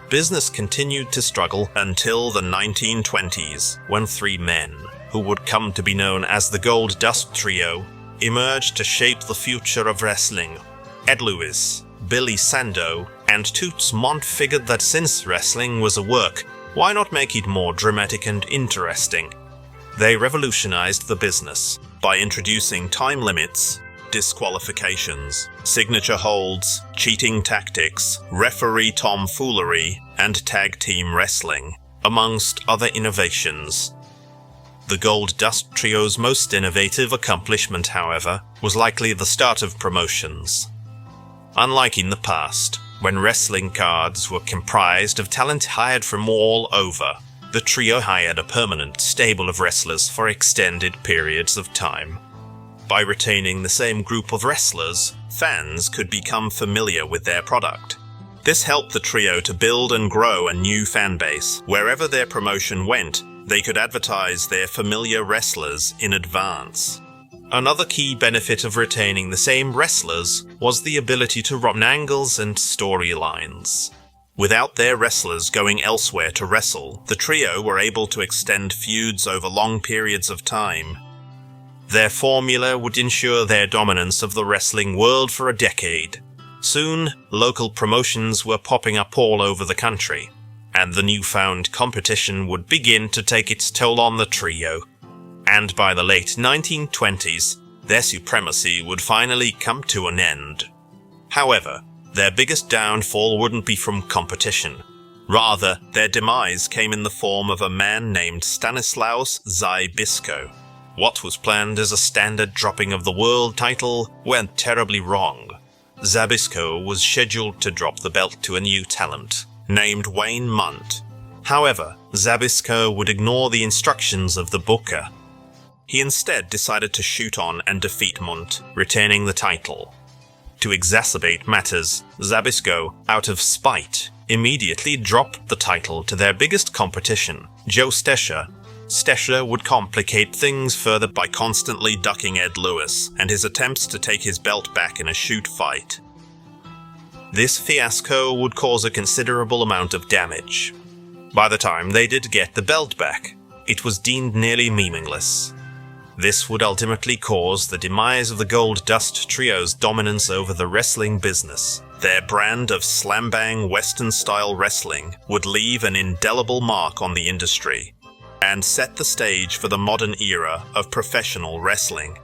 business continued to struggle until the 1920s, when three men, who would come to be known as the Gold Dust Trio, emerged to shape the future of wrestling. Ed Lewis, Billy Sandow, and Toots Mondt figured that since wrestling was a work, why not make it more dramatic and interesting? They revolutionized the business by introducing time limits, disqualifications, signature holds, cheating tactics, referee tomfoolery, and tag team wrestling, amongst other innovations. The Gold Dust Trio's most innovative accomplishment, however, was likely the start of promotions. Unlike in the past, when wrestling cards were comprised of talent hired from all over, the trio hired a permanent stable of wrestlers for extended periods of time. By retaining the same group of wrestlers, fans could become familiar with their product. This helped the trio to build and grow a new fan base. Wherever their promotion went, they could advertise their familiar wrestlers in advance. Another key benefit of retaining the same wrestlers was the ability to run angles and storylines. Without their wrestlers going elsewhere to wrestle, the trio were able to extend feuds over long periods of time. Their formula would ensure their dominance of the wrestling world for a decade. Soon, local promotions were popping up all over the country, and the newfound competition would begin to take its toll on the trio. And by the late 1920s, their supremacy would finally come to an end. However, their biggest downfall wouldn't be from competition. Rather, their demise came in the form of a man named Stanislaus Zbyszko. What was planned as a standard dropping of the world title went terribly wrong. Zbyszko was scheduled to drop the belt to a new talent, named Wayne Mondt. However, Zbyszko would ignore the instructions of the booker. He instead decided to shoot on and defeat Mondt, retaining the title. To exacerbate matters, Zbyszko, out of spite, immediately dropped the title to their biggest competition, Joe Stecher. Stecher would complicate things further by constantly ducking Ed Lewis and his attempts to take his belt back in a shoot fight. This fiasco would cause a considerable amount of damage. By the time they did get the belt back, it was deemed nearly meaningless. This would ultimately cause the demise of the Gold Dust Trio's dominance over the wrestling business. Their brand of slam-bang Western-style wrestling would leave an indelible mark on the industry and set the stage for the modern era of professional wrestling.